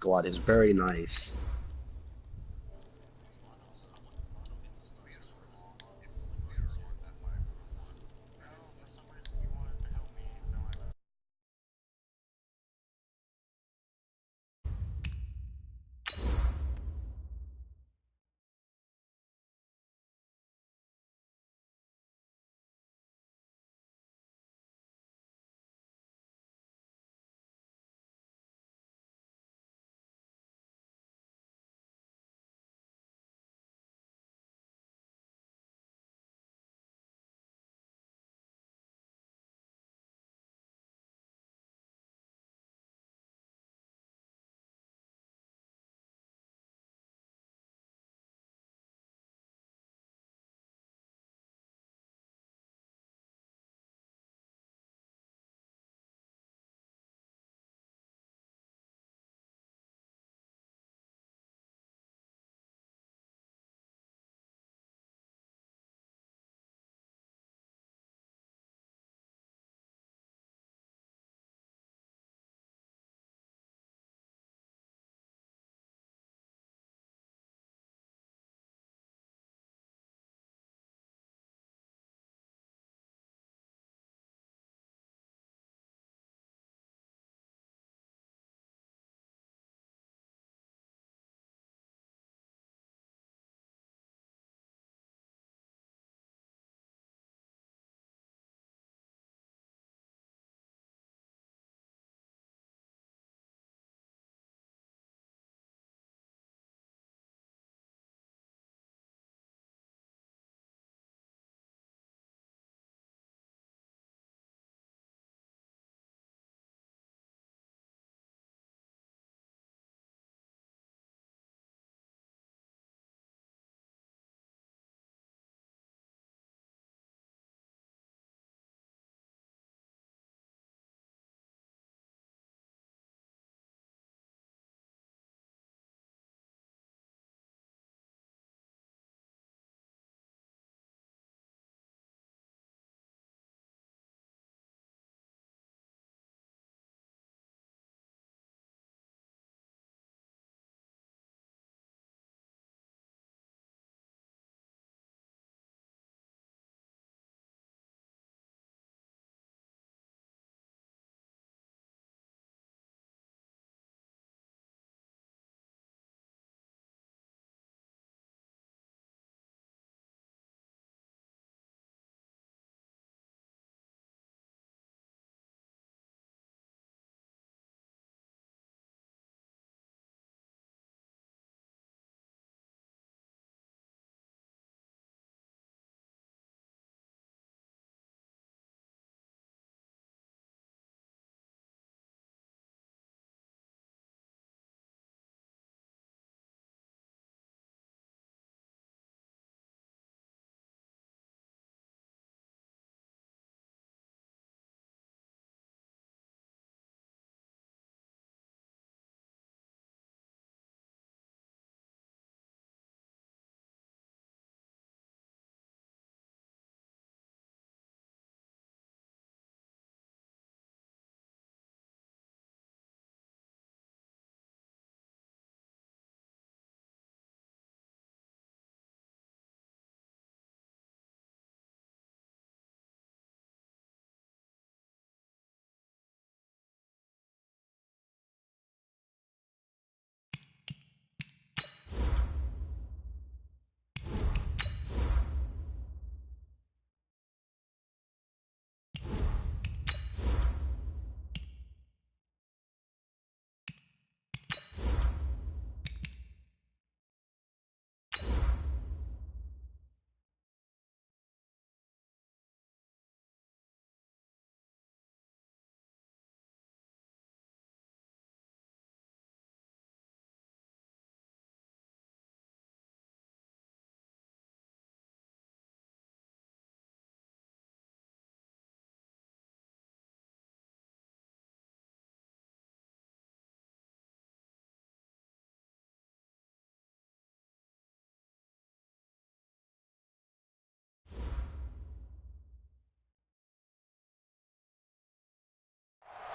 squad is very nice.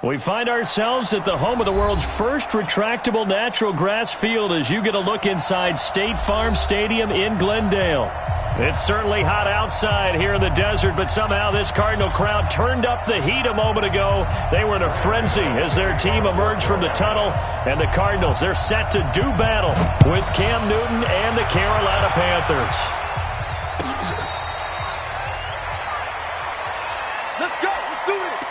We find ourselves at the home of the world's first retractable natural grass field as you get a look inside State Farm Stadium in Glendale. It's certainly hot outside here in the desert, but somehow this Cardinal crowd turned up the heat a moment ago. They were in a frenzy as their team emerged from the tunnel, and the Cardinals, they're set to do battle with Cam Newton and the Carolina Panthers. Let's go. Let's do it.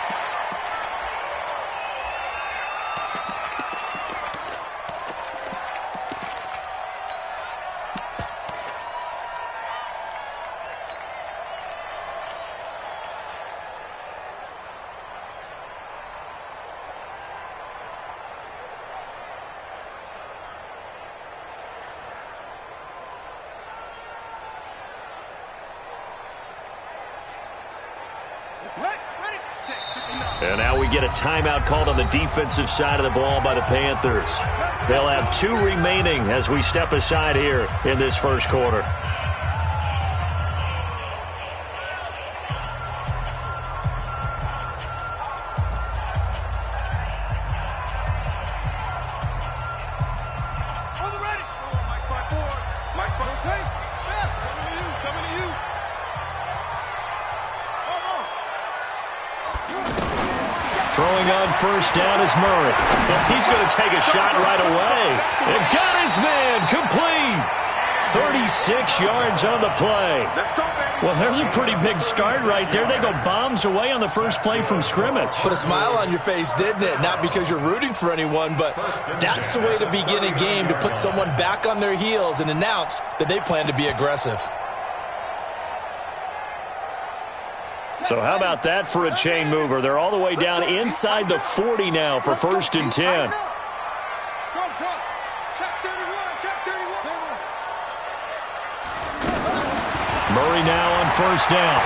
And now we get a timeout called on the defensive side of the ball by the Panthers. They'll have 2 remaining as we step aside here in this first quarter. Throwing on first down is Murray. He's going to take a shot right away. And got his man complete. 36 yards on the play. Well, there's a pretty big start right there. They go bombs away on the first play from scrimmage. Put a smile on your face, didn't it? Not because you're rooting for anyone, but that's the way to begin a game, to put someone back on their heels and announce that they plan to be aggressive. So how about that for a chain mover? They're all the way down inside the 40 now for first and 10. Murray now on first down.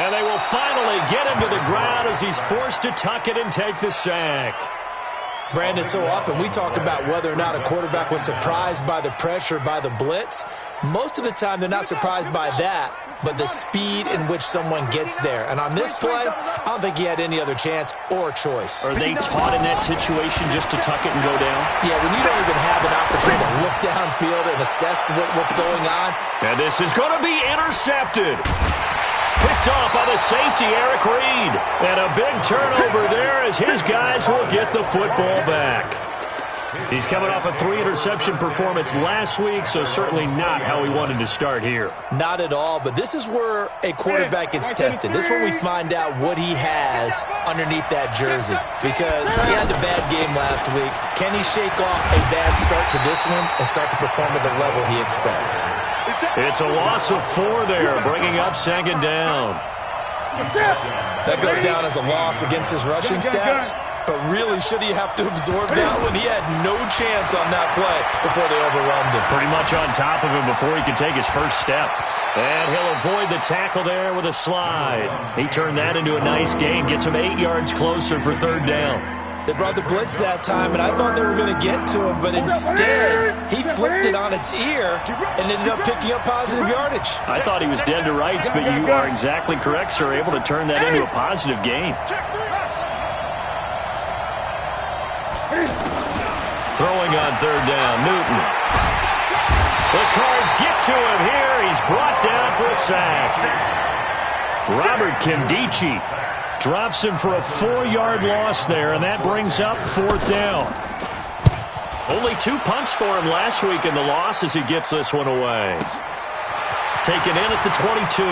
And they will finally get him to the ground as he's forced to tuck it and take the sack. Brandon, so often we talk about whether or not a quarterback was surprised by the pressure, by the blitz. Most of the time they're not surprised by that, but the speed in which someone gets there. And on this play, I don't think he had any other chance or choice. Are they taught in that situation just to tuck it and go down? Yeah, when you don't even have an opportunity to look downfield and assess what's going on. And this is going to be intercepted. Picked off by the safety, Eric Reed. And a big turnover there as his guys will get the football back. He's coming off a 3-interception performance last week, so certainly not how he wanted to start here. Not at all, but this is where a quarterback gets tested. This is where we find out what he has underneath that jersey. Because he had a bad game last week. Can he shake off a bad start to this one and start to perform at the level he expects? It's a loss of 4 there, bringing up second down. That goes down as a loss against his rushing stats. But really, should he have to absorb that when he had no chance on that play before they overwhelmed him? Pretty much on top of him before he could take his first step. And he'll avoid the tackle there with a slide. He turned that into a nice gain, gets him 8 yards closer for third down. They brought the blitz that time, and I thought they were going to get to him, but instead, he flipped it on its ear and ended up picking up positive yardage. I thought he was dead to rights, but you are exactly correct, sir, able to turn that into a positive gain. Throwing on third down, Newton. The Cards get to him here. He's brought down for a sack. Robert Kindici drops him for a 4-yard loss there, and that brings up fourth down. Only 2 punts for him last week in the loss as he gets this one away. Taken in at the 22.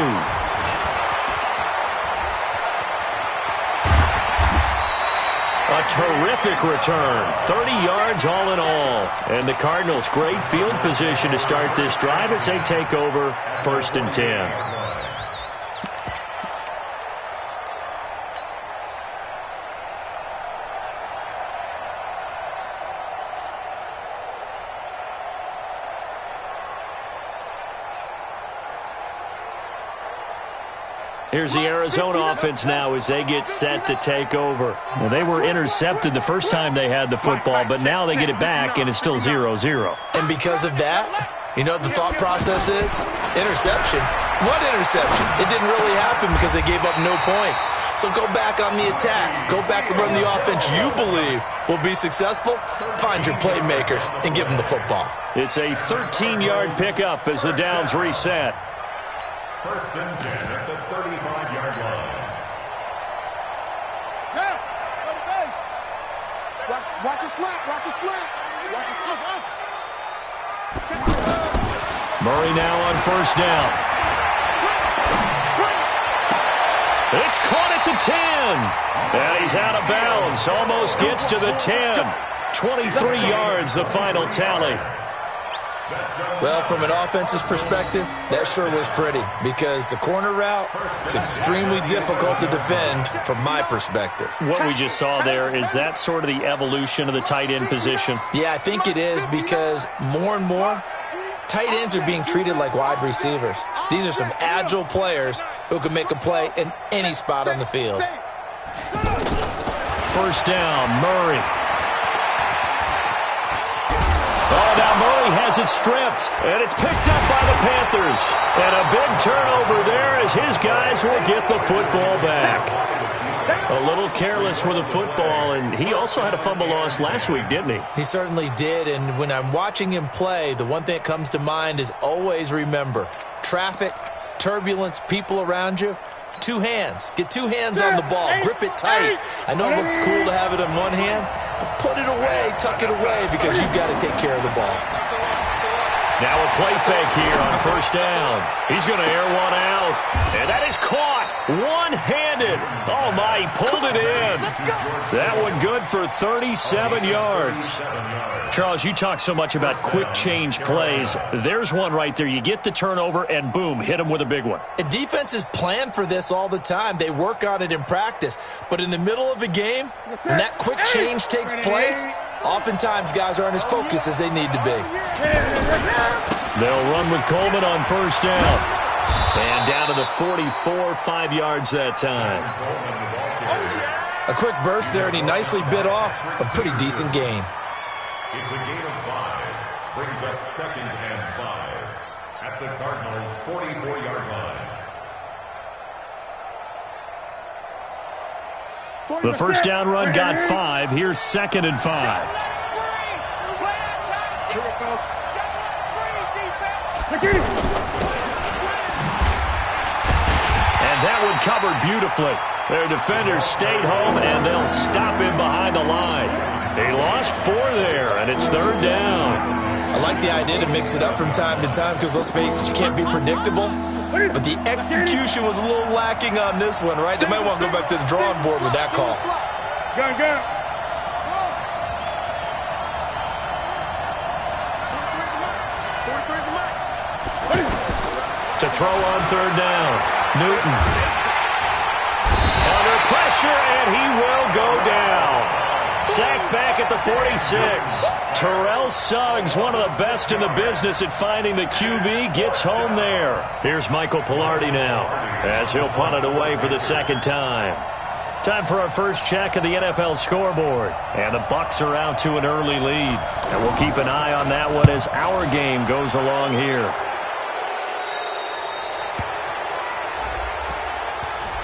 A terrific return. 30 yards all in all. And the Cardinals, great field position to start this drive as they take over first and 10. Here's the Arizona offense now as they get set to take over. Well, they were intercepted the first time they had the football, but now they get it back, and it's still 0-0. And because of that, You know what the thought process is? Interception. What interception? It didn't really happen because they gave up no points. So go back on the attack. Go back and run the offense you believe will be successful. Find your playmakers and give them the football. It's a 13-yard pickup as the downs reset. First and 10 at the 35-yard line. Yeah, go to base. Watch it slap. Watch it slap. Watch it slap. Murray now on first down. It's caught at the 10. And he's out of bounds. Almost gets to the 10. 23 yards, the final tally. Well, from an offense's perspective, that sure was pretty because the corner route is extremely difficult to defend from my perspective. What we just saw there, is that sort of the evolution of the tight end position? Yeah, I think it is because more and more, tight ends are being treated like wide receivers. These are some agile players who can make a play in any spot on the field. First down, Murray. Oh, now Murray has it stripped, and it's picked up by the Panthers. And a big turnover there as his guys will get the football back. A little careless with the football, and he also had a fumble loss last week, didn't he? He certainly did, and when I'm watching him play, the one thing that comes to mind is always remember, traffic, turbulence, people around you, two hands. Get two hands on the ball. Grip it tight. I know it looks cool to have it in one hand, but put it away, tuck it away, because you've got to take care of the ball. Now a play fake here on first down. He's going to air one out, and that is caught one-handed. Oh, my, he pulled it in. That one good for 37 yards. Charles, you talk so much about quick change plays. There's one right there. You get the turnover, and boom, hit him with a big one. And defenses plan for this all the time. They work on it in practice. But in the middle of a game, when that quick change takes place, oftentimes guys aren't as focused as they need to be. They'll run with Coleman on first down. And down to the 44, 5 yards that time. A quick burst there, and he nicely bit off a pretty decent gain. It's a gain of 5. Brings up second and 5 at the Cardinals' 44-yard line. The first down run got 5. Here's second and 5. And that one covered beautifully. Their defenders stayed home, and they'll stop him behind the line. They lost 4 there, and it's third down. I like the idea to mix it up from time to time because, let's face it, you can't be predictable. But the execution was a little lacking on this one, right? They might want to go back to the drawing board with that call. Go. To throw on third down, Newton. Under pressure, and he will go down. Sacked back at the 46. Terrell Suggs, one of the best in the business at finding the QB, gets home there. Here's Michael Pilardi now, as he'll punt it away for the second time. Time for our first check of the NFL scoreboard. And the Bucs are out to an early lead. And we'll keep an eye on that one as our game goes along here.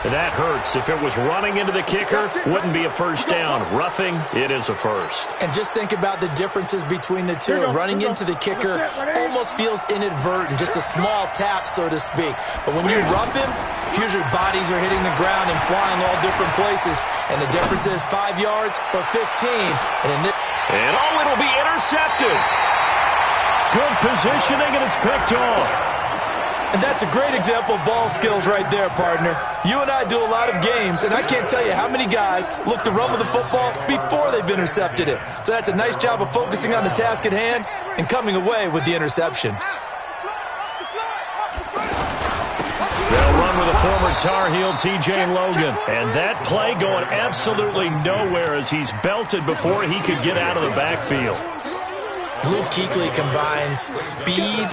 That hurts. If it was running into the kicker, wouldn't be a first down. Roughing, it is a first. And just think about the differences between the two. Running into the kicker almost feels inadvertent, just a small tap, so to speak. But when you rough him, usually bodies are hitting the ground and flying all different places. And the difference is 5 yards or 15. And it'll be intercepted. Good positioning, and it's picked off. And that's a great example of ball skills right there, partner. You and I do a lot of games, and I can't tell you how many guys look to run with the football before they've intercepted it. So that's a nice job of focusing on the task at hand and coming away with the interception. They'll run with a former Tar Heel, TJ Logan. And that play going absolutely nowhere as he's belted before he could get out of the backfield. Luke Kuechly combines speed,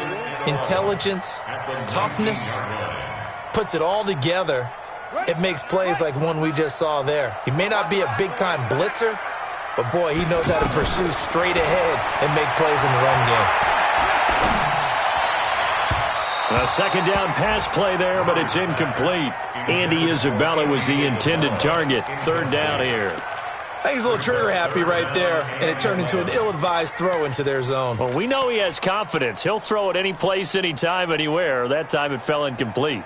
intelligence, toughness, puts it all together. It makes plays like one we just saw there. He may not be a big-time blitzer, but boy, he knows how to pursue straight ahead and make plays in the run game. A second down pass play there, but it's incomplete. Andy Isabella was the intended target. Third down here. I think he's a little trigger happy right there, and it turned into an ill-advised throw into their zone. Well, we know he has confidence. He'll throw it any place, anytime, anywhere. That time it fell incomplete.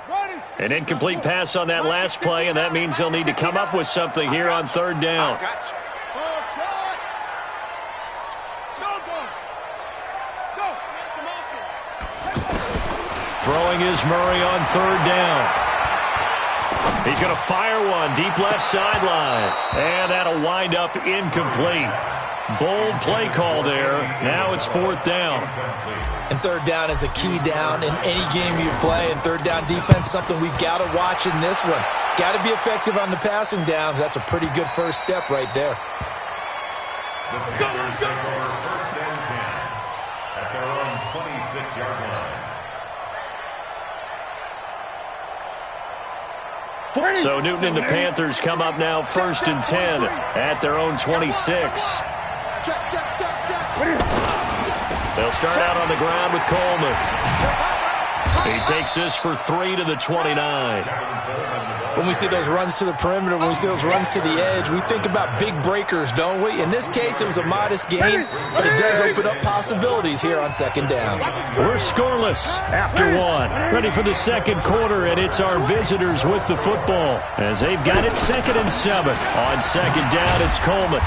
An incomplete pass on that last play, and that means he'll need to come up with something here on third down. Throwing is Murray on third down. He's going to fire one deep left sideline. And that'll wind up incomplete. Bold play call there. Now it's fourth down. And third down is a key down in any game you play. And third down defense, something we've got to watch in this one. Got to be effective on the passing downs. That's a pretty good first step right there. The Panthers take over first and 10 at their own 26-yard line. So Newton and the Panthers come up now first and 10 at their own 26. They'll start out on the ground with Coleman. He takes this for 3 to the 29. When we see those runs to the perimeter, when we see those runs to the edge, we think about big breakers, don't we? In this case, it was a modest gain, but it does open up possibilities here on second down. We're scoreless after one. Ready for the second quarter, and it's our visitors with the football as they've got it 2nd and 7. On second down, it's Coleman.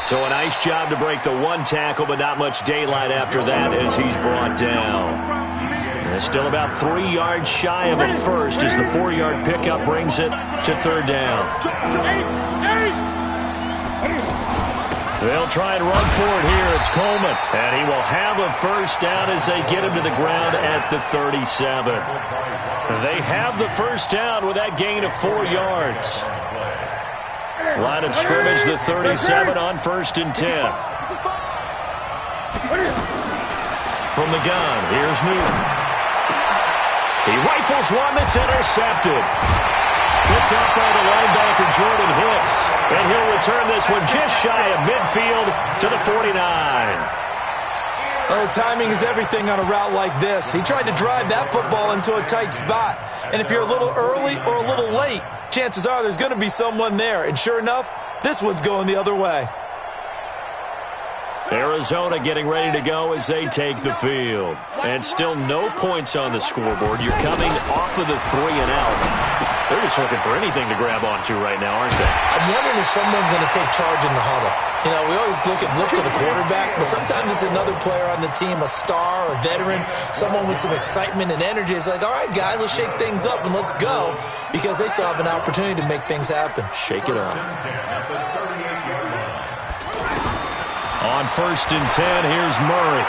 So a nice job to break the one tackle, but not much daylight after that as he's brought down. And still about 3 yards shy of a first as the 4-yard pickup brings it to third down. They'll try and run for it here. It's Coleman. And he will have a first down as they get him to the ground at the 37. They have the first down with that gain of 4 yards. Line of scrimmage, the 37 on first and 10. From the gun, here's Newton. He rifles one that's intercepted. Picked up by the linebacker, Jordan Hicks. And he'll return this one just shy of midfield to the 49. Oh, timing is everything on a route like this. He tried to drive that football into a tight spot. And if you're a little early or a little late, chances are there's going to be someone there. And sure enough, this one's going the other way. Arizona getting ready to go as they take the field. And still no points on the scoreboard. You're coming off of the 3 and out. They're just looking for anything to grab onto right now, aren't they? I'm wondering if someone's going to take charge in the huddle. You know, we always look to the quarterback, but sometimes it's another player on the team, a star, a veteran, someone with some excitement and energy. It's like, all right, guys, let's shake things up and let's go, because they still have an opportunity to make things happen. Shake it up. On first and 10, here's Murray.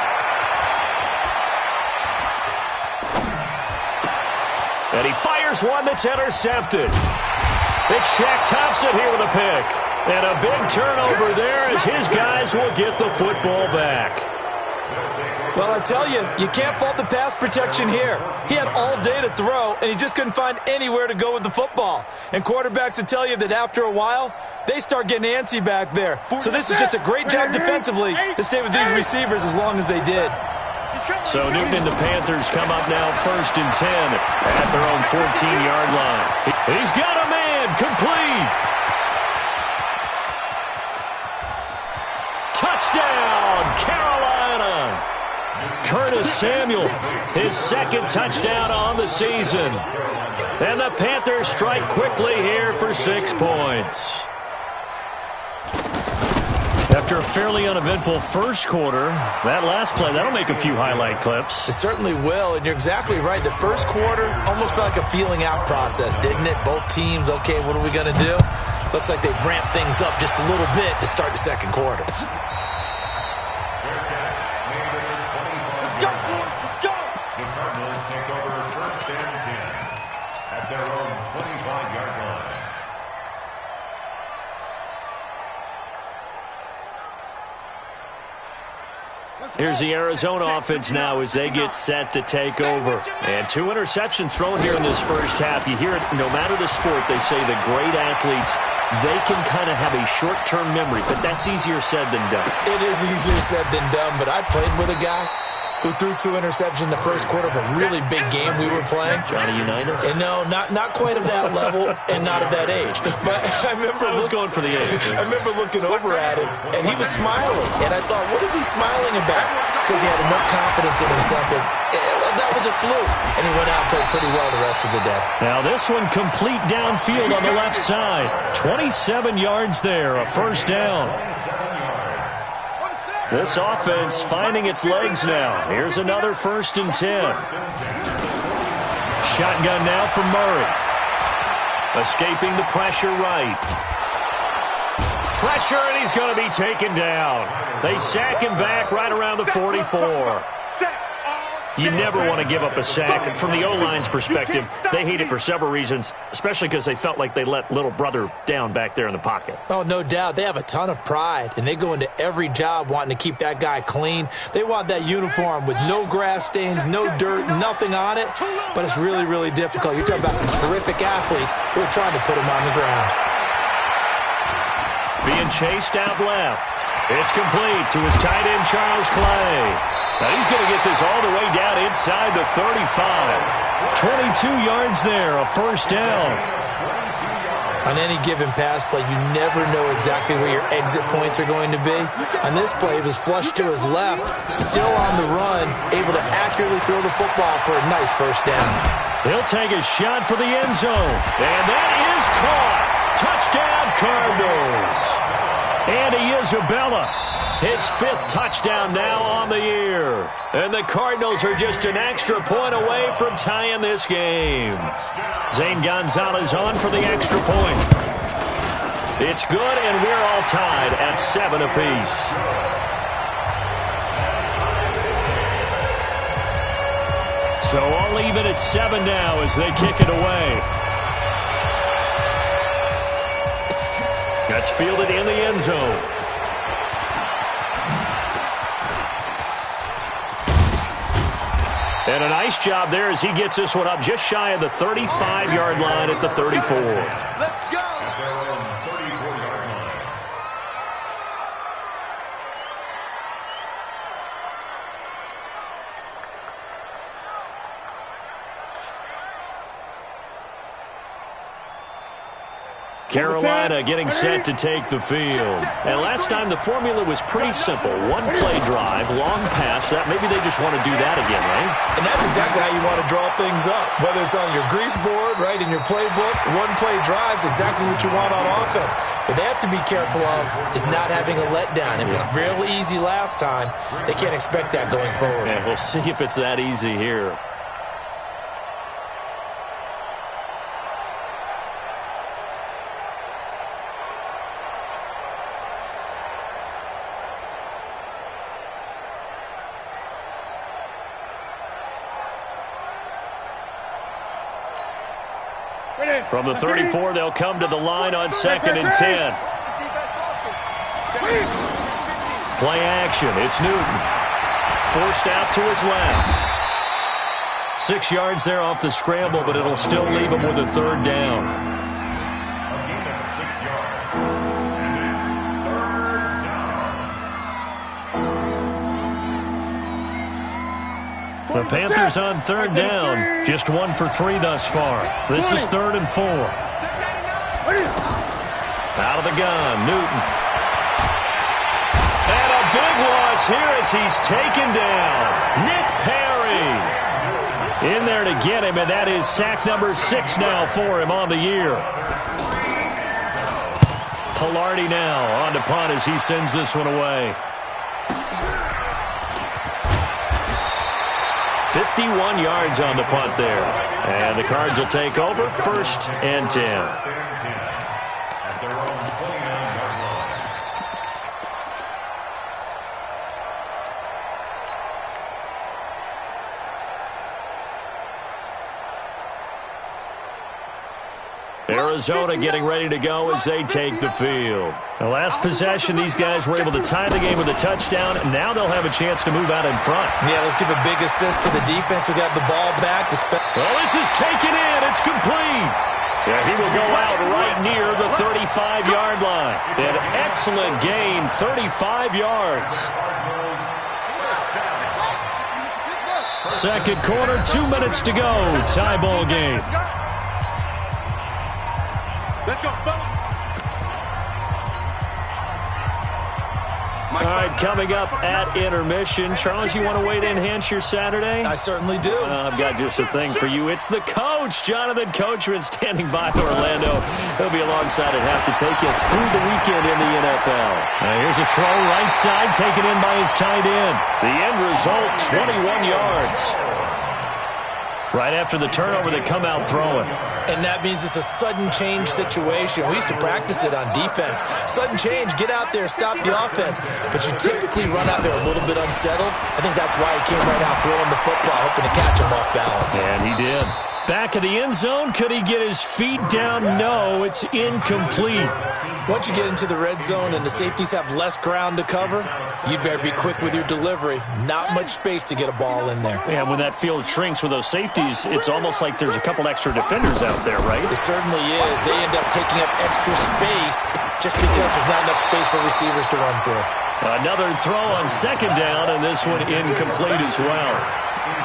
And he fires one that's intercepted. It's Shaq Thompson here with a pick. And a big turnover there as his guys will get the football back. Well, I tell you, you can't fault the pass protection here. He had all day to throw, and he just couldn't find anywhere to go with the football. And quarterbacks will tell you that after a while, they start getting antsy back there. So this is just a great job defensively to stay with these receivers as long as they did. So Newton and the Panthers come up now first and 10 at their own 14-yard line. He's got a man, complete. Touchdown, Carolina. Curtis Samuel, his 2nd touchdown on the season. And the Panthers strike quickly here for 6 points. After a fairly uneventful first quarter, that last play, that'll make a few highlight clips. It certainly will, and you're exactly right. The first quarter almost felt like a feeling out process, didn't it? Both teams, okay, what are we going to do? Looks like they ramped things up just a little bit to start the second quarter. The Cardinals take over first and 10 at their own 25-yard line. Here's the Arizona offense now as they get set to take over. And 2 interceptions thrown here in this first half. You hear it, no matter the sport, they say the great athletes, they can kind of have a short-term memory, but that's easier said than done. It is easier said than done, but I played with a guy. who threw 2 interceptions in the first quarter of a really big game we were playing. Johnny Unitas? And no, not quite of that level and not of that age. But I was going for the age. I remember looking over at him, and he was smiling. And I thought, what is he smiling about? It's because he had enough confidence in himself that was a fluke. And he went out and played pretty well the rest of the day. Now this one complete downfield on the left side. 27 yards there, a first down. This offense finding its legs now. Here's another 1st and 10. Shotgun now from Murray. Escaping the pressure right. Pressure, and he's going to be taken down. They sack him back right around the 44. You never want to give up a sack. And from the O-line's perspective, they hate it for several reasons, especially because they felt like they let little brother down back there in the pocket. Oh, no doubt. They have a ton of pride, and they go into every job wanting to keep that guy clean. They want that uniform with no grass stains, no dirt, nothing on it. But it's really, really difficult. You're talking about some terrific athletes who are trying to put him on the ground. Being chased out left. It's complete to his tight end, Charles Clay. Now he's going to get this all the way down inside the 35. 22 yards there, a first down. On any given pass play, you never know exactly where your exit points are going to be. On this play, it was flushed to his left, still on the run, able to accurately throw the football for a nice first down. He'll take a shot for the end zone, and that is caught. Touchdown, Cardinals. Andy Isabella. His 5th touchdown now on the year. And the Cardinals are just an extra point away from tying this game. Zane Gonzalez on for the extra point. It's good, and we're all tied at 7 apiece. So all even at 7 now as they kick it away. That's fielded in the end zone. And a nice job there as he gets this one up just shy of the 35-yard line at the 34. Let's go! Carolina getting set to take the field. And last time the formula was pretty simple. One play drive, long pass. That maybe they just want to do that again, right? And that's exactly how you want to draw things up. Whether it's on your grease board, right, in your playbook, one play drive's exactly what you want on offense. What they have to be careful of is not having a letdown. It was real easy last time. They can't expect that going forward. Yeah, we'll see if it's that easy here. From the 34, they'll come to the line on 2nd and 10. Play action. It's Newton. Forced out to his left. 6 yards there off the scramble, but it'll still leave him with a 3rd down. A gain of 6 yards. And it's 3rd down. The Panthers on 3rd down. Just 1 for 3 thus far. This is 3rd and 4. Out of the gun, Newton. And a big loss here as he's taken down. Nick Perry in there to get him, and that is sack number 6 now for him on the year. Pilardi now on to punt as he sends this one away. 51 yards on the punt there. And the Cards will take over 1st and 10. Arizona getting ready to go as they take the field. The last possession, these guys were able to tie the game with a touchdown, and now they'll have a chance to move out in front. Yeah, let's give a big assist to the defense who got the ball back. Well, this is taken in. It's complete. Yeah, he will go out right near the 35-yard line. An excellent gain, 35 yards. Second quarter, 2 minutes to go. Tie ball game. Let's go, fellas. All right, coming up at intermission. Charles, you want to wait to enhance your Saturday? I certainly do. I've got just a thing for you. It's the coach, Jonathan Coachman, standing by Orlando. He'll be alongside at half to take us through the weekend in the NFL. Here's a throw right side, taken in by his tight end. The end result, 21 yards. Right after the turnover, they come out throwing. And that means it's a sudden change situation. We used to practice it on defense. Sudden change, get out there, stop the offense. But you typically run out there a little bit unsettled. I think that's why he came right out throwing the football, hoping to catch him off balance. And he did. Back of the end zone, could he get his feet down? No, it's incomplete. Once you get into the red zone and the safeties have less ground to cover, you better be quick with your delivery. Not much space to get a ball in there. And when that field shrinks with those safeties, it's almost like there's a couple extra defenders out there, right? It certainly is. They end up taking up extra space just because there's not enough space for receivers to run through. Another throw on second down, and this one incomplete as well.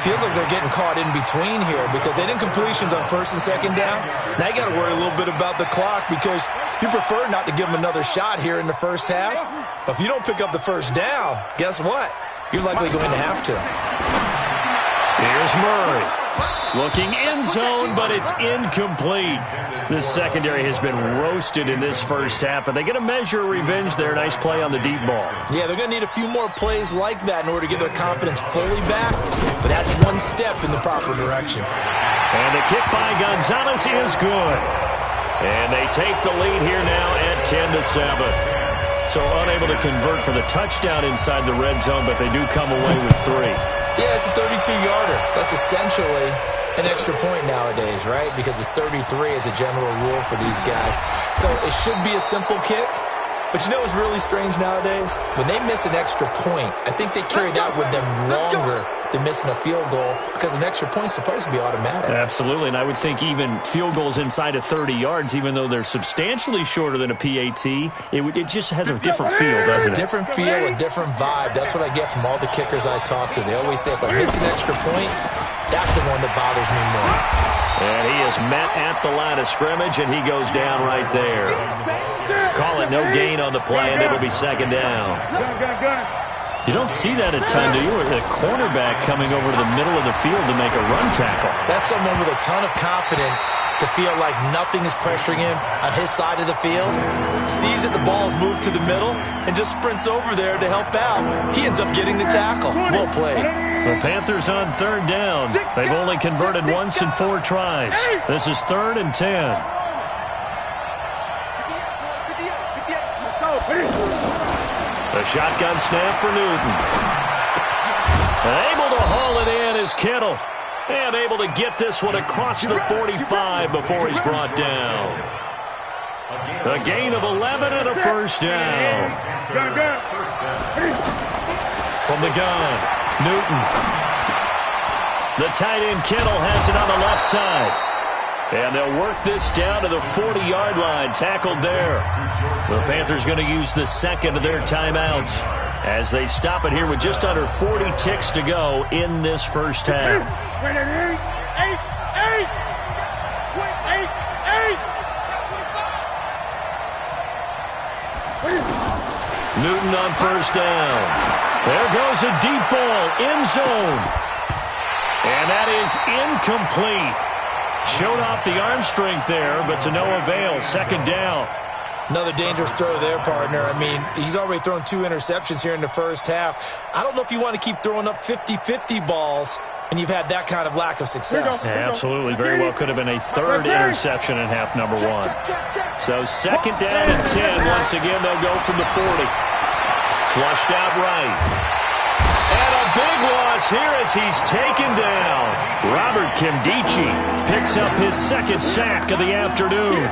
Feels like they're getting caught in between here because they didn't completions on first and second down. Now you got to worry a little bit about the clock because you prefer not to give them another shot here in the first half. But if you don't pick up the first down, guess what? You're likely going to have to. Here's Murray. Looking end zone, but it's incomplete. This secondary has been roasted in this first half, but they get a measure of revenge there. Nice play on the deep ball. Yeah, they're going to need a few more plays like that in order to get their confidence fully back, but that's one step in the proper direction. And the kick by Gonzalez is good. And they take the lead here now at 10-7. So unable to convert for the touchdown inside the red zone, but they do come away with 3. Yeah, it's a 32-yarder. That's essentially an extra point nowadays, right? Because it's 33 as a general rule for these guys. So it should be a simple kick. But you know what's really strange nowadays? When they miss an extra point, I think they carry that with them longer than missing a field goal because an extra point's supposed to be automatic. Absolutely, and I would think even field goals inside of 30 yards, even though they're substantially shorter than a PAT, it just has a different feel, doesn't it? A different feel, a different vibe. That's what I get from all the kickers I talk to. They always say if I miss an extra point, that's the one that bothers me more. And he is met at the line of scrimmage, and he goes down right there. Call it no gain on the play, and it'll be second down. You don't see that a ton, do you? Or the cornerback coming over to the middle of the field to make a run tackle. That's someone with a ton of confidence to feel like nothing is pressuring him on his side of the field. Sees that the ball's moved to the middle and just sprints over there to help out. He ends up getting the tackle. Well played. The Panthers on third down. They've only converted once in 4 tries. This is 3rd and 10. The shotgun snap for Newton. Able to haul it in is Kittle. And able to get this one across the 45 before he's brought down. A gain of 11 and a first down. From the gun, Newton. The tight end Kittle has it on the left side. And they'll work this down to the 40-yard line, tackled there. The Panthers going to use the second of their timeouts as they stop it here with just under 40 ticks to go in this first half. Newton on first down. There goes a deep ball, end zone. And that is incomplete. Showed off the arm strength there, but to no avail. Second down. Another dangerous throw there, partner. I mean, he's already thrown 2 interceptions here in the first half. I don't know if you want to keep throwing up 50-50 balls and you've had that kind of lack of success. Yeah, absolutely. Very well could have been a 3rd interception in half number 1. So second down and 10. Once again, they'll go from the 40. Flushed out right. And a big loss here as he's taken down. Robert Kimdichie picks up his 2nd sack of the afternoon.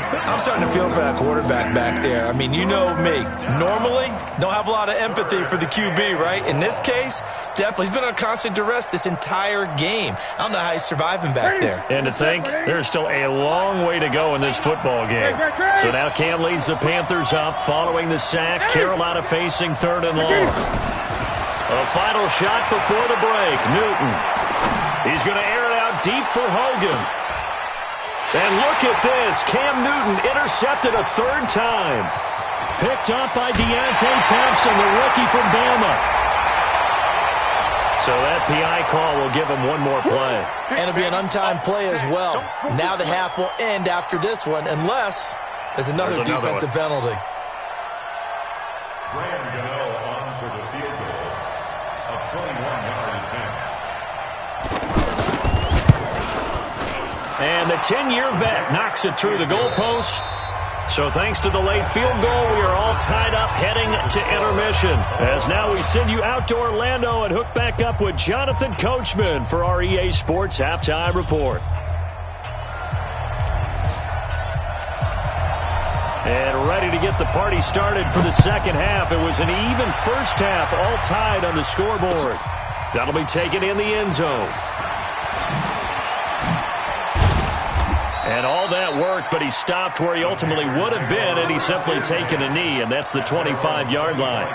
I'm starting to feel for that quarterback back there. I mean, you know me. Normally, don't have a lot of empathy for the QB, right? In this case, definitely. He's been under constant duress this entire game. I don't know how he's surviving back there. And to think, there's still a long way to go in this football game. So now Cam leads the Panthers up following the sack. Carolina facing 3rd and long. A final shot before the break. Newton He's going to air it out deep for Hogan. And look at this. Cam Newton intercepted a third time. Picked up by Deontay Thompson, the rookie from Bama. So that PI call will give him one more play. And it'll be an untimed play as well. Now the half will end after this one, unless there's another defensive penalty. Graham Gano on for the field goal. A 21-yard attempt. And the 10-year vet knocks it through the goalpost. So thanks to the late field goal, we are all tied up heading to intermission. As now we send you out to Orlando and hook back up with Jonathan Coachman for our EA Sports Halftime Report. And ready to get the party started for the second half. It was an even first half, all tied on the scoreboard. That'll be taken in the end zone. And all that work, but he stopped where he ultimately would have been had he simply taken a knee, and that's the 25-yard line.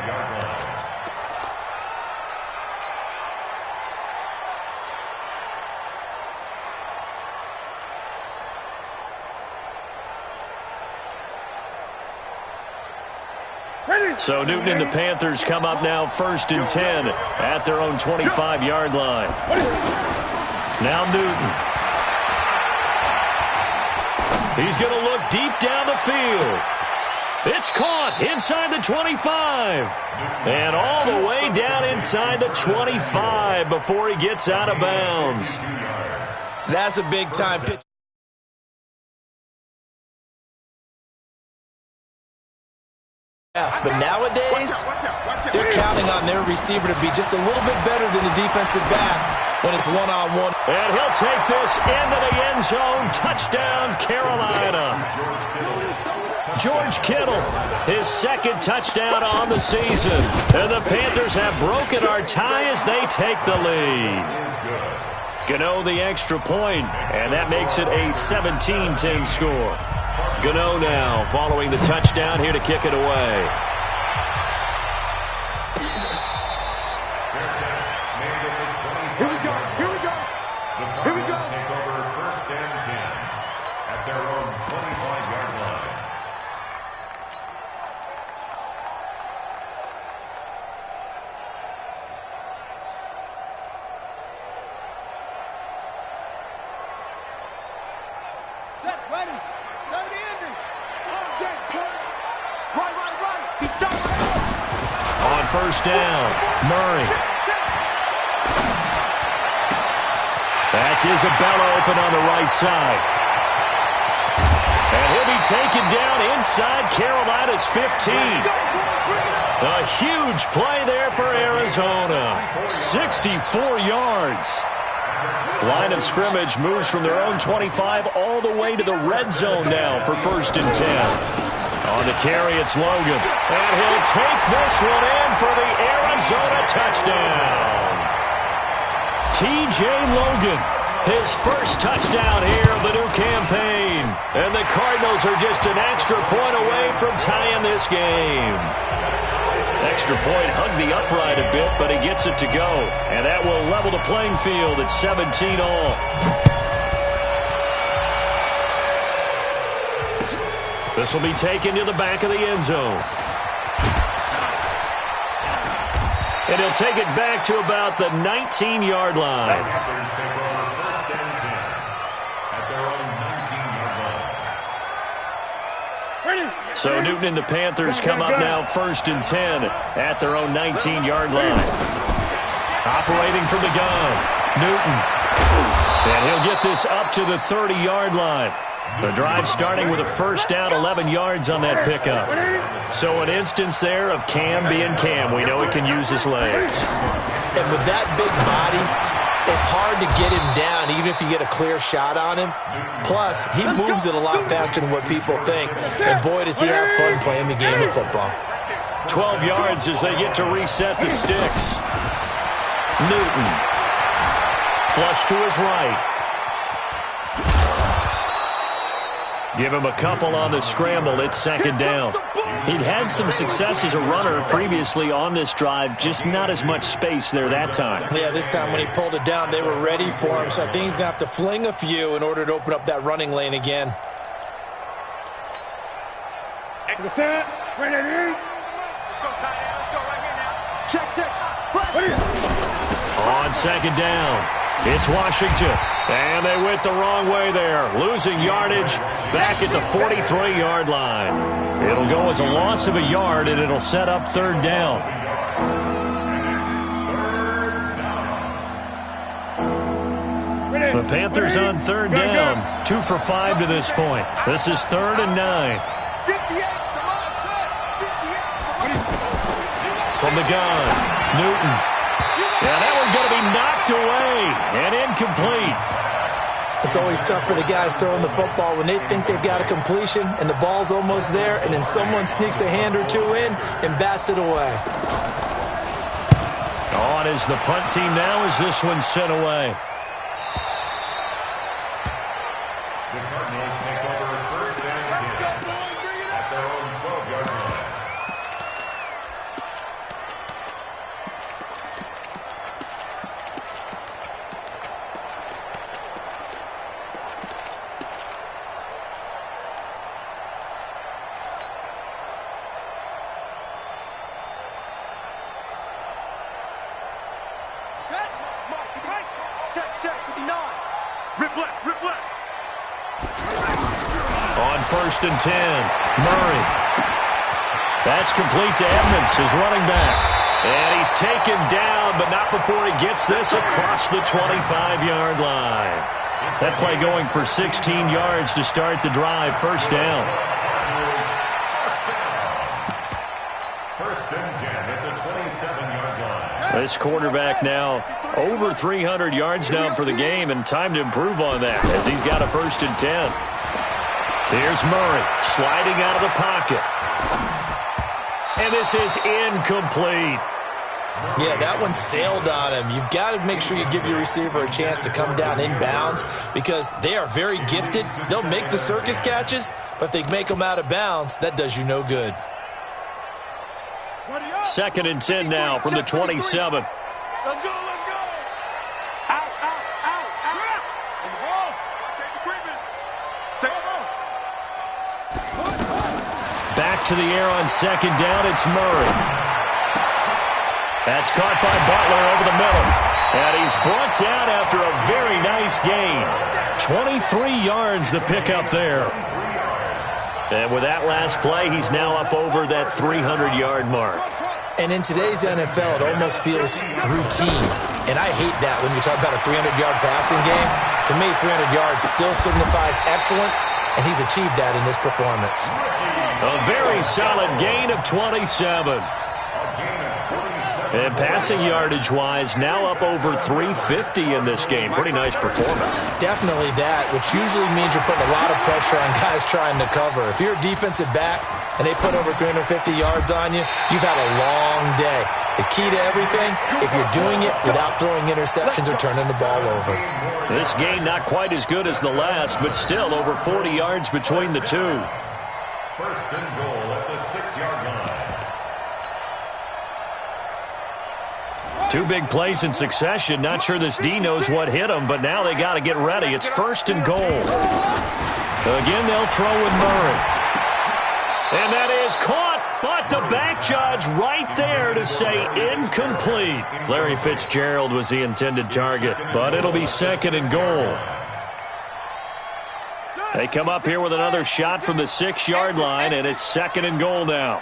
So Newton and the Panthers come up now 1st and 10 at their own 25-yard line. Now Newton. He's going to look deep down the field. It's caught inside the 25. And all the way down inside the 25 before he gets out of bounds. That's a big-time pitch. But nowadays, they're counting on their receiver to be just a little bit better than the defensive back when it's one-on-one. And he'll take this into the end zone. Touchdown, Carolina. George Kittle, his second touchdown on the season. And the Panthers have broken our tie as they take the lead. Gano the extra point, and that makes it a 17-10 score. Gano now following the touchdown here to kick it away. Here we go. The Cardinals take over 1st and 10 at their own 25-yard line. Set, ready. Set it in. On deck, punt. Right. He's done. On 1st down, Murray. That's Isabella open on the right side. And he'll be taken down inside Carolina's 15. A huge play there for Arizona. 64 yards. Line of scrimmage moves from their own 25 all the way to the red zone now for 1st and 10. On the carry, it's Logan. And he'll take this one in for the Arizona touchdown. T.J. Logan, his first touchdown here of the new campaign. And the Cardinals are just an extra point away from tying this game. Extra point hugged the upright a bit, but he gets it to go. And that will level the playing field at 17 all. This will be taken to the back of the end zone. And he'll take it back to about the 19-yard line. So Newton and the Panthers come up now 1st and 10 at their own 19-yard line. Operating from the gun, Newton. And he'll get this up to the 30-yard line. The drive starting with a 1st down, 11 yards on that pickup. So an instance there of Cam being Cam. We know he can use his legs. And with that big body, it's hard to get him down, even if you get a clear shot on him. Plus, he moves it a lot faster than what people think. And boy, does he have fun playing the game of football. 12 yards as they get to reset the sticks. Newton. Flush to his right. Give him a couple on the scramble. It's second down. He'd had some success as a runner previously on this drive, just not as much space there that time. Yeah, this time when he pulled it down, they were ready for him, so I think he's going to have to fling a few in order to open up that running lane again. On second down, it's Washington. And they went the wrong way there, losing yardage back at the 43-yard line. It'll go as a loss of a yard, and it'll set up third down. The Panthers on third down, 2 for 5 to this point. This is 3rd and 9. From the gun, Newton. Yeah, that one's going to be knocked away and incomplete. It's always tough for the guys throwing the football when they think they've got a completion and the ball's almost there, and then someone sneaks a hand or two in and bats it away. On is the punt team now as this one's sent away. The Cardinals take over first and 10 at their own 12-yard line. On 1st and 10, Murray. That's complete to Edmonds, his running back. And he's taken down, but not before he gets this across the 25-yard line. That play going for 16 yards to start the drive. First down. First and 10 at the 27-yard line. This quarterback now over 300 yards now for the game, and time to improve on that as he's got a 1st and 10. Here's Murray sliding out of the pocket. And this is incomplete. Yeah, that one sailed on him. You've got to make sure you give your receiver a chance to come down inbounds because they are very gifted. They'll make the circus catches, but if they make them out of bounds, that does you no good. 2nd and 10 now from the 27. Let's go, let's go. Out, out, out, out. On the ball. Take the treatment. Back to the air on 2nd down. It's Murray. That's caught by Butler over the middle. And he's brought down after a very nice gain. 23 yards the pickup there. And with that last play, he's now up over that 300-yard mark. And in today's NFL, it almost feels routine. And I hate that when you talk about a 300-yard passing game. To me, 300 yards still signifies excellence, and he's achieved that in this performance. A very solid gain of 27. And passing yardage-wise, now up over 350 in this game. Pretty nice performance. Definitely that, which usually means you're putting a lot of pressure on guys trying to cover. If you're a defensive back and they put over 350 yards on you, you've had a long day. The key to everything, if you're doing it without throwing interceptions or turning the ball over. This game not quite as good as the last, but still over 40 yards between the two. First and goal at the 6-yard line. Two big plays in succession. Not sure this D knows what hit him, but now they got to get ready. It's 1st and goal. Again, they'll throw with Murray. And that is caught, but the back judge right there to say incomplete. Larry Fitzgerald was the intended target, but it'll be 2nd and goal. They come up here with another shot from the 6-yard line, and it's 2nd and goal now.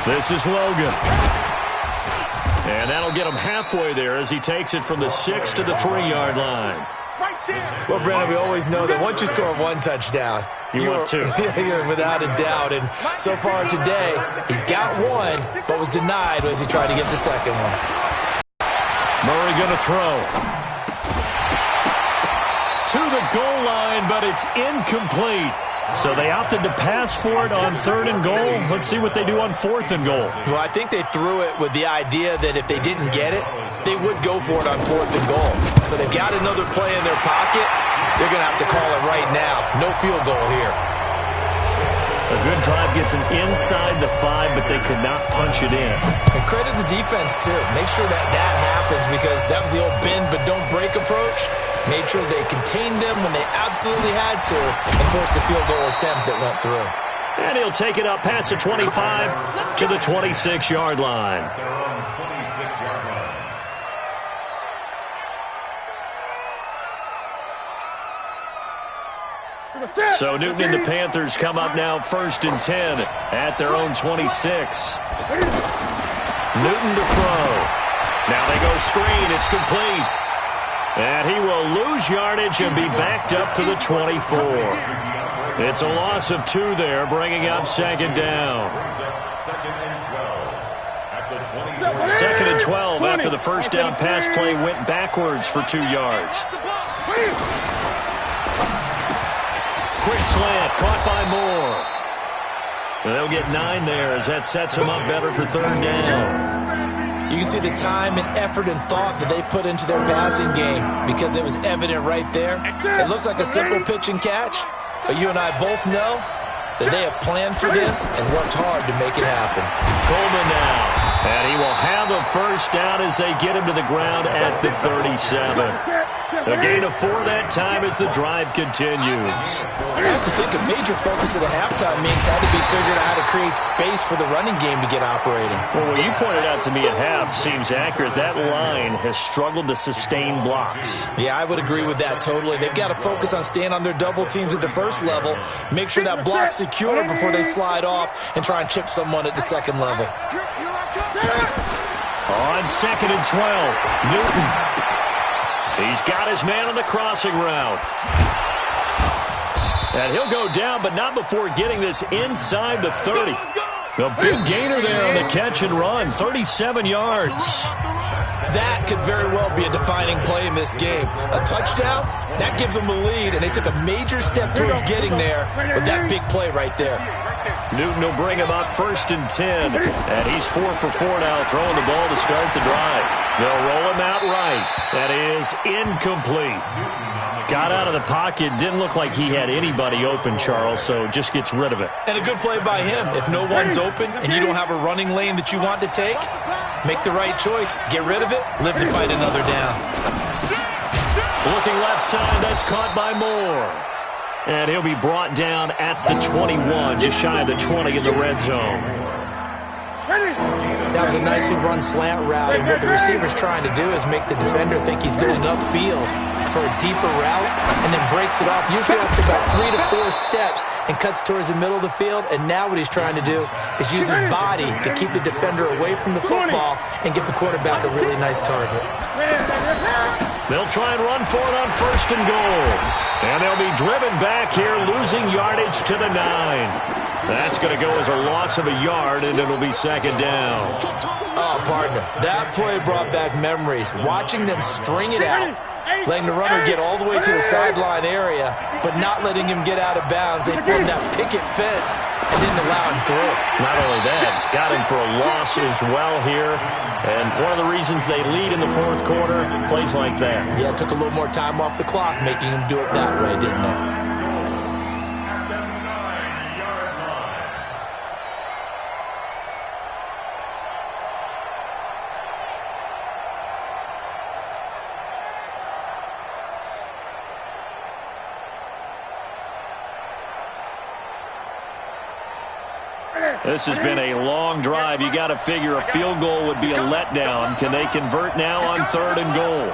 This is Logan. And that'll get him halfway there as he takes it from the 6 to the 3-yard line. Well, Brandon, we always know that once you score one touchdown, you want two. You're without a doubt. And so far today, he's got one, but was denied as he tried to get the second one. Murray going to throw. To the goal line, but it's incomplete. So they opted to pass for it on 3rd and goal. Let's see what they do on 4th and goal. Well, I think they threw it with the idea that if they didn't get it, they would go for it on 4th and goal. So they've got another play in their pocket, They're going to have to call it right now. No field goal here. A good drive gets them inside the 5, but they could not punch it in. And credit the defense, too. Make sure that happens because that was the old bend but don't break approach. Made sure they contained them when they absolutely had to and forced the field goal attempt that went through. And he'll take it up past the 25 to the 26-yard line. Their own 26-yard line. So Newton and the Panthers come up now 1st and 10 at their own 26. Newton to throw. Now they go screen. It's complete. And he will lose yardage and be backed up to the 24. It's a loss of 2 there, bringing up 2nd down. Second and 12 after the first down pass play went backwards for 2 yards. Quick slant, caught by Moore. They'll get 9 there as that sets them up better for 3rd down. You can see the time and effort and thought that they put into their passing game because it was evident right there. It looks like a simple pitch and catch, but you and I both know that they have planned for this and worked hard to make it happen. Coleman now, and he will have a first down as they get him to the ground at the 37. A gain of 4 that time as the drive continues. I have to think a major focus of the halftime meetings had to be figuring out how to create space for the running game to get operating. Well, what you pointed out to me at half seems accurate. That line has struggled to sustain blocks. Yeah, I would agree with that totally. They've got to focus on staying on their double teams at the first level, make sure that block's secure before they slide off and try and chip someone at the second level. On 2nd and 12, Newton. He's got his man on the crossing route. And he'll go down, but not before getting this inside the 30. A big gainer there on the catch and run, 37 yards. That could very well be a defining play in this game. A touchdown, that gives them a lead, and they took a major step towards getting there with that big play right there. Newton will bring him up 1st and 10, and he's 4 for 4 now, throwing the ball to start the drive. They'll roll him out right. That is incomplete. Got out of the pocket, didn't look like he had anybody open, Charles, so just gets rid of it. And a good play by him. If no one's open and you don't have a running lane that you want to take, make the right choice. Get rid of it, live to fight another down. Looking left side, that's caught by Moore. And he'll be brought down at the 21, just shy of the 20 in the red zone. That was a nicely run slant route, and what the receiver's trying to do is make the defender think he's going upfield for a deeper route and then breaks it off, usually after about 3 to 4 steps, and cuts towards the middle of the field. And now what he's trying to do is use his body to keep the defender away from the football and give the quarterback a really nice target. They'll try and run for it on 1st and goal. And they'll be driven back here, losing yardage to the 9. That's going to go as a loss of a yard, and it'll be 2nd down. Oh, partner, that play brought back memories. Watching them string it out, letting the runner get all the way to the sideline area, but not letting him get out of bounds. They formed that picket fence and didn't allow him through. Not only that, got him for a loss as well here. And one of the reasons they lead in the 4th quarter, plays like that. Yeah, it took a little more time off the clock, making him do it that way, didn't it? This has been a long drive. You got to figure a field goal would be a letdown. Can they convert now on 3rd and goal?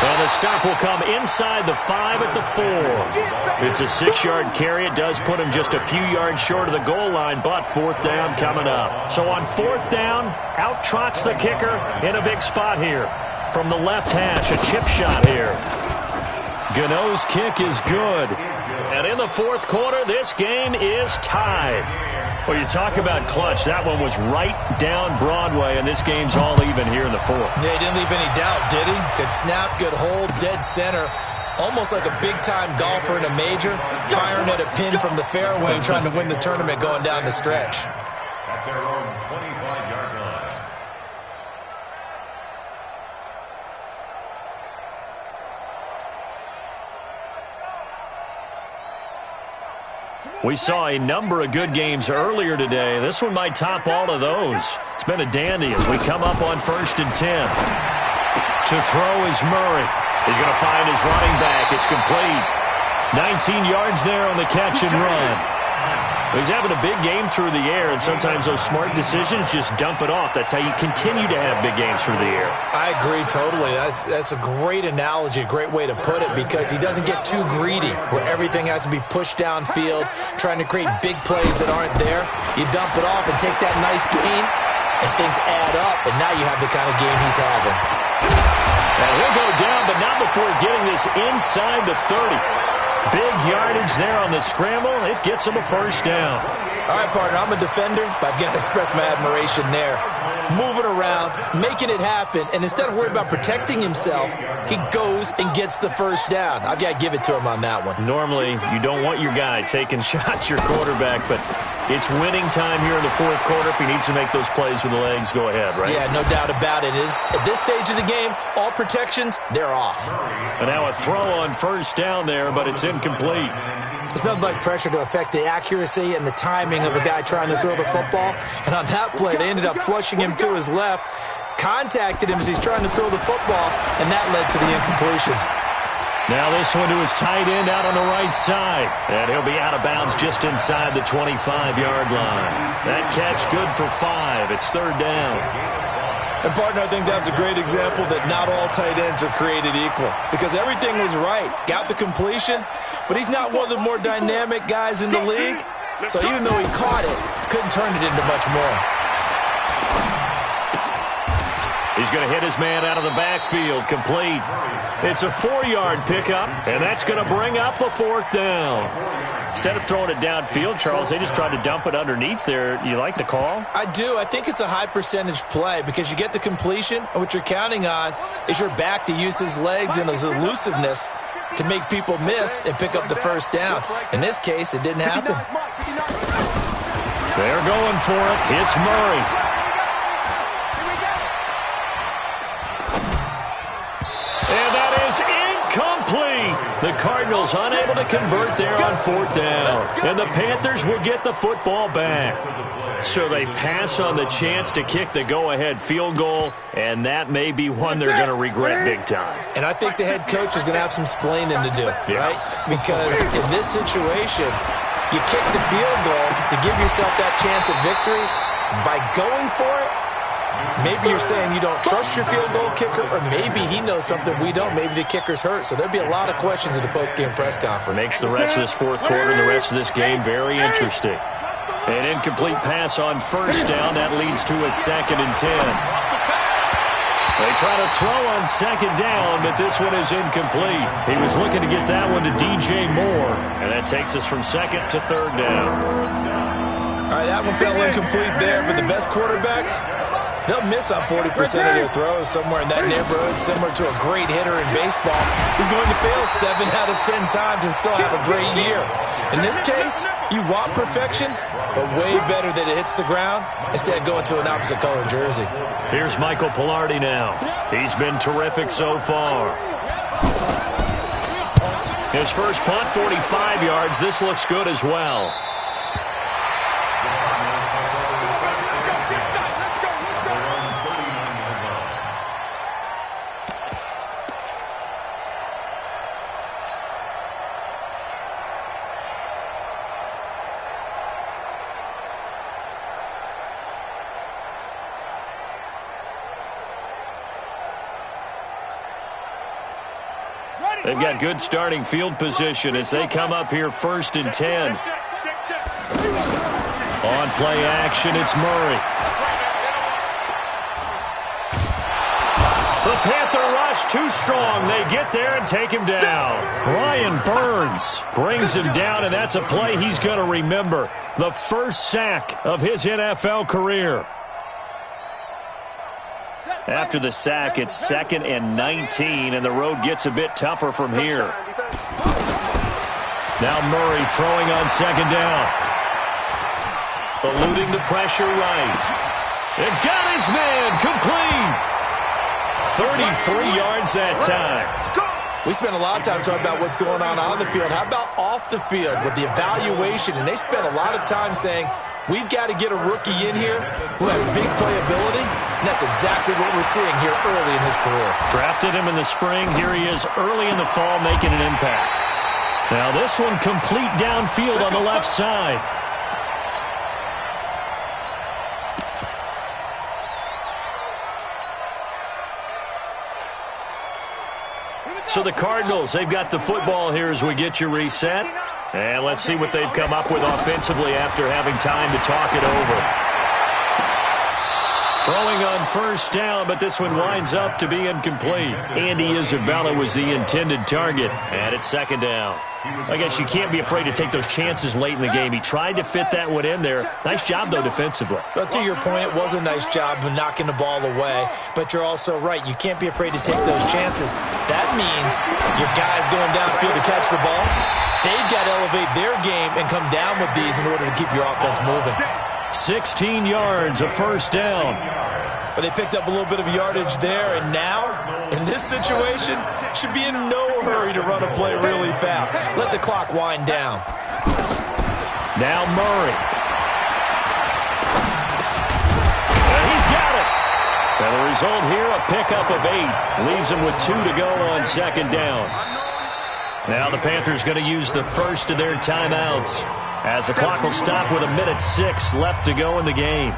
Well, the stop will come inside the 5 at the 4. It's a 6-yard carry. It does put him just a few yards short of the goal line, but 4th down coming up. So on 4th down, out trots the kicker in a big spot here. From the left hash, a chip shot here. Gano's kick is good. And in the 4th quarter, this game is tied. Well, you talk about clutch. That one was right down Broadway, and this game's all even here in the 4th. Yeah, he didn't leave any doubt, did he? Good snap, good hold, dead center. Almost like a big-time golfer in a major, firing at a pin from the fairway, trying to win the tournament going down the stretch. At their own 25-yard line. We saw a number of good games earlier today. This one might top all of those. It's been a dandy as we come up on 1st and 10. To throw is Murray. He's going to find his running back. It's complete. 19 yards there on the catch and run. He's having a big game through the air, and sometimes those smart decisions just dump it off. That's how you continue to have big games through the air. I agree totally. That's a great analogy, a great way to put it, because he doesn't get too greedy where everything has to be pushed downfield, trying to create big plays that aren't there. You dump it off and take that nice gain, and things add up, and now you have the kind of game he's having. And he'll go down, but not before getting this inside the 30. Big yardage there on the scramble. It gets him a first down. All right, partner, I'm a defender, but I've got to express my admiration there. Moving around, making it happen, and instead of worrying about protecting himself, he goes and gets the first down. I've got to give it to him on that one. Normally, you don't want your guy taking shots, your quarterback, but it's winning time here in the fourth quarter. If he needs to make those plays with the legs, go ahead, right? Yeah, no doubt about it. At this stage of the game, all protections, they're off. And now a throw on first down there, but it's incomplete. There's nothing like pressure to affect the accuracy and the timing of a guy trying to throw the football. And on that play, they ended up flushing him to his left, contacted him as he's trying to throw the football, and that led to the incompletion. Now this one to his tight end out on the right side. And he'll be out of bounds just inside the 25-yard line. That catch good for 5. It's third down. And, partner, I think that's a great example that not all tight ends are created equal, because everything was right. Got the completion, but he's not one of the more dynamic guys in the league. So even though he caught it, couldn't turn it into much more. He's going to hit his man out of the backfield, complete. It's a 4-yard pickup, and that's going to bring up a fourth down. Instead of throwing it downfield, Charles, they just tried to dump it underneath there. You like the call? I do. I think it's a high-percentage play because you get the completion, and what you're counting on is your back to use his legs and his elusiveness to make people miss and pick up the first down. In this case, it didn't happen. They're going for it. It's Murray. And that is incomplete. The Cardinals unable to convert there on fourth down. And the Panthers will get the football back. So they pass on the chance to kick the go-ahead field goal, and that may be one they're going to regret big time. And I think the head coach is going to have some splaining to do, right? Because in this situation, you kick the field goal to give yourself that chance at victory. By going for it, maybe you're saying you don't trust your field goal kicker, or maybe he knows something we don't. Maybe the kicker's hurt. So there'll be a lot of questions in the post-game press conference. Makes the rest of this fourth quarter and the rest of this game very interesting. An incomplete pass on first down. That leads to a 2nd and 10. They try to throw on second down, but this one is incomplete. He was looking to get that one to DJ Moore, and that takes us from 2nd to 3rd down. All right, that one fell incomplete there, but the best quarterbacks, they'll miss on 40% of their throws, somewhere in that neighborhood, similar to a great hitter in baseball who's going to fail 7 out of 10 times and still have a great year. In this case, you want perfection, but way better that it hits the ground instead of going to an opposite color jersey. Here's Michael Pilardi now. He's been terrific so far. His first punt, 45 yards. This looks good as well. They've got good starting field position as they come up here 1st and 10. On play action, it's Murray. The Panther rush too strong. They get there and take him down. Brian Burns brings him down, and that's a play he's going to remember. The first sack of his NFL career. After the sack, it's 2nd and 19, and the road gets a bit tougher from here. Now Murray throwing on second down. Eluding the pressure right. And got his man complete. 33 yards that time. We spend a lot of time talking about what's going on the field. How about off the field with the evaluation? And they spend a lot of time saying, we've got to get a rookie in here who has big playability. And that's exactly what we're seeing here early in his career. Drafted him in the spring. Here he is early in the fall making an impact. Now this one complete downfield on the left side. So the Cardinals, they've got the football here as we get you reset. And let's see what they've come up with offensively after having time to talk it over. Throwing on first down, but this one winds up to be incomplete. Andy Isabella was the intended target, and it's second down. I guess you can't be afraid to take those chances late in the game. He tried to fit that one in there. Nice job, though, defensively. But to your point, it was a nice job of knocking the ball away. But you're also right. You can't be afraid to take those chances. That means your guys going downfield to catch the ball, they've got to elevate their game and come down with these in order to keep your offense moving. 16 yards, a first down. But they picked up a little bit of yardage there, and now, in this situation, should be in no hurry to run a play really fast. Let the clock wind down. Now Murray. And he's got it. And the result here, a pickup of 8. Leaves him with 2 to go on second down. Now the Panthers going to use the first of their timeouts, as the clock will stop with 1:06 left to go in the game.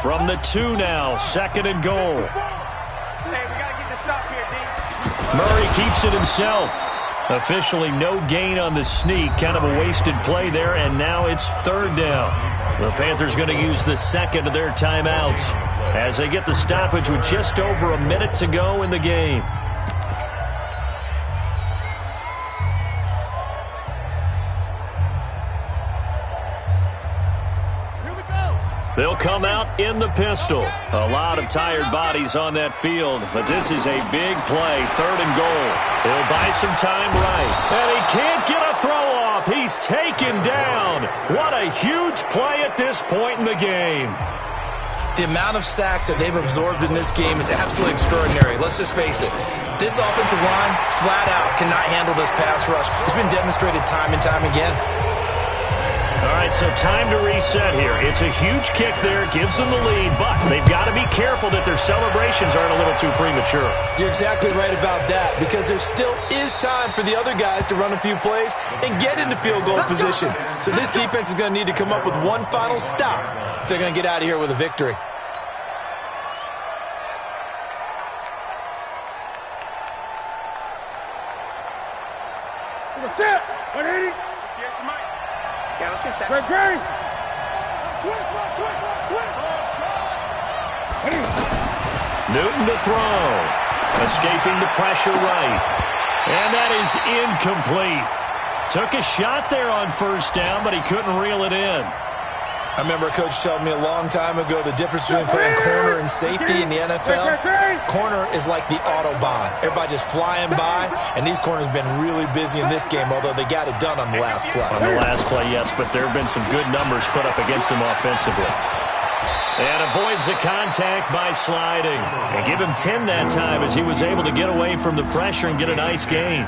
From the 2 now, second and goal. Hey, we got to get the stop here, D. Murray keeps it himself. Officially no gain on the sneak. Kind of a wasted play there, and now it's third down. The Panthers going to use the second of their timeouts as they get the stoppage with just over a minute to go in the game. They'll come out in the pistol. A lot of tired bodies on that field, but this is a big play, third and goal. He'll buy some time right, and he can't get a throw off. He's taken down. What a huge play at this point in the game. The amount of sacks that they've absorbed in this game is absolutely extraordinary. Let's just face it. This offensive line, flat out, cannot handle this pass rush. It's been demonstrated time and time again. All right, so time to reset here. It's a huge kick there, gives them the lead, but they've got to be careful that their celebrations aren't a little too premature. You're exactly right about that, because there still is time for the other guys to run a few plays and get into field goal position. So this defense is going to need to come up with one final stop if they're going to get out of here with a victory. Set. 180. Yeah, let's get set. Great, great. Switch. Newton to throw. Escaping the pressure right. And that is incomplete. Took a shot there on first down, but he couldn't reel it in. I remember a coach telling me a long time ago the difference between playing corner and safety in the NFL. Corner is like the Autobahn. Everybody just flying by, and these corners have been really busy in this game, although they got it done on the last play. On the last play, yes, but there have been some good numbers put up against him offensively. And avoids the contact by sliding. And give him 10 that time as he was able to get away from the pressure and get a nice gain.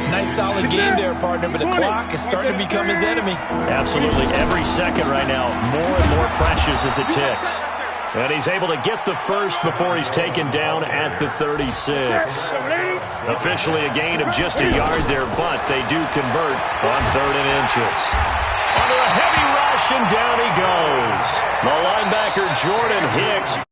Nice solid game there, partner, but the clock is starting to become his enemy. Absolutely. Every second right now, more and more precious as it ticks. And he's able to get the first before he's taken down at the 36. Officially a gain of just a yard there, but they do convert on 3rd and inches. Under a heavy rush, and down he goes. The linebacker, Jordan Hicks.